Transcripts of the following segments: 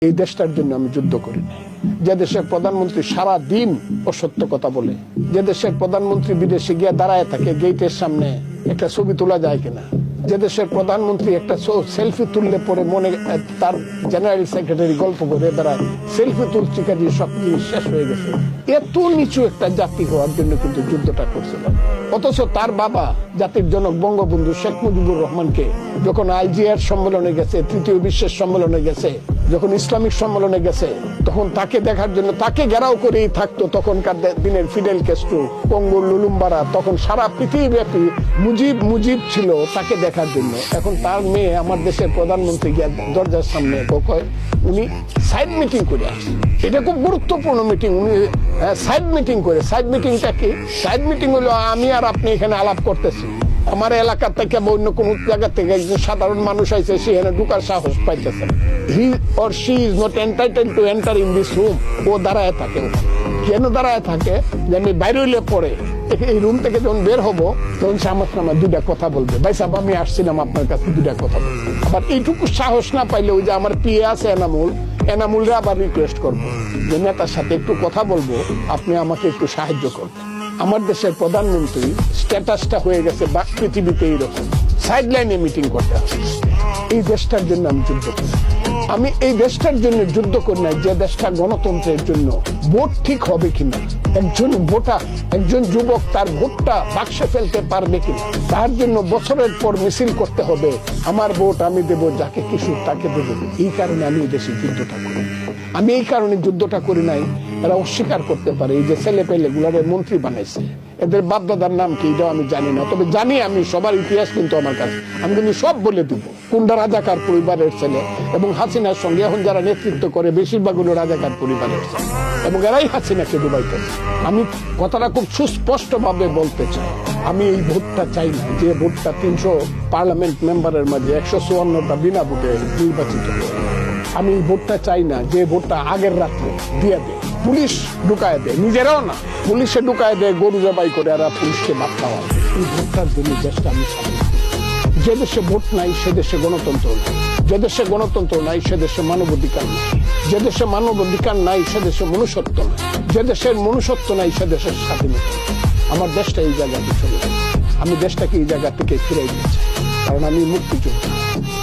এই দেশটার জন্য আমি যুদ্ধ করি না। যে দেশের প্রধানমন্ত্রী সারা দিন অসত্য কথা বলে, যে দেশের প্রধানমন্ত্রী বিদেশে গিয়ে দাঁড়ায় থাকে গেটের সামনে একটা ছবি তোলা যায় কিনা, যে দেশের প্রধানমন্ত্রী একটা সেলফি তুললে পরে মনে তার জেনারেল সেক্রেটারি গল্প করে বেড়ায় সেলফি তুলছি কাজে সব জিনিস শেষ হয়ে গেছে, এত নিচু একটা জাতি হওয়ার জন্য কিন্তু যুদ্ধটা করছিলেন। অথচ তার বাবা জাতির জনক বঙ্গবন্ধু শেখ মুজিবুর রহমানকে যখন আলজিয়ার সম্মেলনে গেছে, তৃতীয় বিশ্বের সম্মেলনে গেছে, যখন ইসলামিক সম্মেলনে গেছে, তখন তাকে দেখার জন্য তাকে ঘেরাও করেই থাকতো তখনকার দিনের ফিডেল ক্যাস্ট্রো, কঙ্গো লুলুম্বারা, তখন সারা পৃথিবীব্যাপী মুজিব ছিল তাকে দেখার জন্য। এখন তার মেয়ে আমার দেশের প্রধানমন্ত্রী গিয়ে দরজার সামনে উনি সাইড মিটিং করে আসছে। এটা খুব গুরুত্বপূর্ণ মিটিং, উনি সাইড মিটিং করে। সাইড মিটিংটা কি? সাইড মিটিং হলো আমি আর আপনি এখানে আলাপ করতেছি, আমার এলাকা থেকে বা অন্য কোন জায়গা থেকে একজন সাধারণ মানুষ আইছে, সেখানে ঢুকার সাহস পাইতেছে। He or she is not entitled to enter in this room. ও দাঁড়ায় থাকে। কেন দাঁড়ায় থাকে? যে আমি বাইরে হইলে পরে এই রুম থেকে যখন বের হবো তখন সে আমার নামে দুইটা কথা বলবে, ভাই সাহেব আমি আসছিলাম আপনার কাছে দুইটা কথা বলবো। আবার এইটুকু সাহস না পাইলে ওই যে আমার পিএ আছে এনামুলরা আবার রিকোয়েস্ট করবো যে নেতার সাথে একটু কথা বলবো, আপনি আমাকে একটু সাহায্য করবেন। আমার দেশের প্রধানমন্ত্রী স্ট্যাটাসটা হয়ে গেছে পৃথিবীতে এইরকম, সাইড লাইনে মিটিং করতে হবে। এই দেশটার জন্য আমি যুদ্ধ করি। আমি এই দেশটার জন্য যুদ্ধ করি না যে দেশটা গণতন্ত্রের জন্য। ভোট ঠিক হবে কিনা, একজন ভোটার, একজন যুবক তার ভোটটা বাক্সে ফেলতে পারবে কিনা, তার জন্য বছরের পর মিছিল করতে হবে, আমার ভোট আমি দেব, যাকে কিছু তাকে দেব। এই কারণে আমি এই দেশে যুদ্ধটা করি। আমি এই কারণে যুদ্ধটা করি নাই, এরা অস্বীকার করতে পারে। এই যে ছেলে পেলে গুলারে মন্ত্রী বানাইছে, এদের বাপদাদার নাম কি এটাও আমি জানি না, তবে জানি আমি সবার ইতিহাস কিন্তু আমার কাছে, আমি কিন্তু সব বলে দিব। কোনটা রাজাকার পরিবারের ছেলে, এবং হাসিনার সঙ্গে এখন যারা নেতৃত্ব করে বেশিরভাগ হলো রাজাকার পরিবারের ছেলে, এবং এরাই হাসিনাকে ডুবাইতেছে। আমি কথাটা খুব সুস্পষ্ট ভাবে বলতে চাই, আমি এই ভোটটা চাই না যে ভোটটা 300 পার্লামেন্ট মেম্বারের মাঝে 154টা বিনা ভোটে নির্বাচিত হয়। আমি এই ভোটটা চাই না যে ভোটটা আগের রাত্রে দিয়ে দেয়, পুলিশ ঢুকায় দেয়, নিজেরাও না পুলিশে ঢুকায় দেয়, গরু জবাই করে এরা পুলিশকে ভাত খাওয়া। এই ভোটটার জন্য দেশটা আমি চাই। যে দেশে ভোট নাই সে দেশে গণতন্ত্র নাই, যে দেশে গণতন্ত্র নাই সে দেশে মানবাধিকার নাই, যে দেশে মানবাধিকার নাই সে দেশে মনুষ্যত্ব নাই, যে দেশের মনুষ্যত্ব নাই সে দেশের স্বাধীনতা। আমার দেশটা এই জায়গাতে চলে যাবে, আমি দেশটাকে এই জায়গা থেকে ফিরাই দিতে চাই, কারণ আমি মুক্তিযোদ্ধা।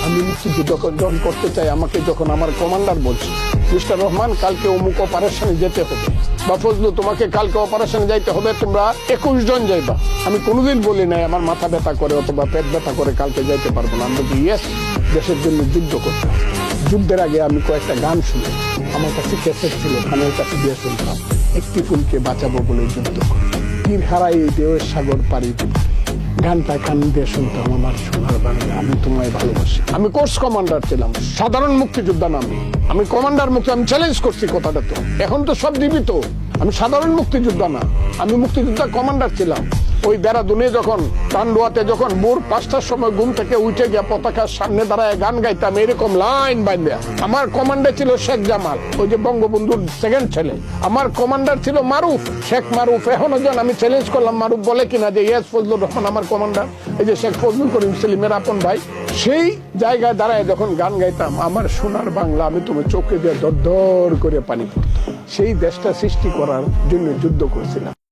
আমি মুক্তিযুদ্ধ যখন করতে চাই, আমাকে যখন আমার কমান্ডার বলছে মিস্টার রহমান কালকে অমুক অপারেশনে যেতে হবে, বা ফজলু তোমাকে কালকে অপারেশনে যাইতে হবে, তোমরা 21 জন যাইবা, আমি কোনোদিন বলি নাই আমার মাথা ব্যথা করে অথবা পেট ব্যথা করে কালকে যাইতে পারবো না। আমরা বলি ইয়েস, দেশের জন্য যুদ্ধ করতে হবে। যুদ্ধের আগে আমি কয়েকটা গান শুনি, আমার কাছে ক্যাসেট ছিল, খানের কাছে দিয়ে শুনতাম, একটি ফুলকে বাঁচাবো বলে যুদ্ধ করি, তীর হারাই দেওয়ের সাগর পাড়ি দিতে। গানটা কান দিয়ে শুনতাম, আমার সোনার বাংলা আমি তোমায় ভালোবাসি। আমি কোর্স কমান্ডার ছিলাম, সাধারণ মুক্তিযোদ্ধা নাম। আমি কমান্ডার মুক্তি, আমি চ্যালেঞ্জ করছি কথাটা। তো এখন তো সব জীবিত, আমি সাধারণ মুক্তিযোদ্ধা না, আমি মুক্তিযোদ্ধা কমান্ডার ছিলাম। ওই দেরাদুনে যখন টান্ডুয়াতে যখন ভোর 5টার সময় ঘুম থেকে উঠে গিয়ে পতাকার সামনে দাঁড়ায় গান গাইতাম এরকম লাইন বাইন্দা। আমার কমান্ডার ছিল শেখ জামাল, ওই যে বঙ্গবন্ধুর সেকেন্ড ছেলে। আমার কমান্ডার ছিল মারুফ, শেখ মারুফ। এখনো যখন আমি চ্যালেঞ্জ করলাম মারুফ বলে কিনা যে ইয়েস ফজলুর রহমান আমার কমান্ডার, এই যে শেখ ফজলুল করিম সেলিমের আপন ভাই। সেই জায়গায় দাঁড়ায় যখন গান গাইতাম, আমার সোনার বাংলা আমি তোমার চোখে দিয়ে দর দর করে পানি পড়তাম। সেই দেশটা সৃষ্টি করার জন্য যুদ্ধ করছিলাম।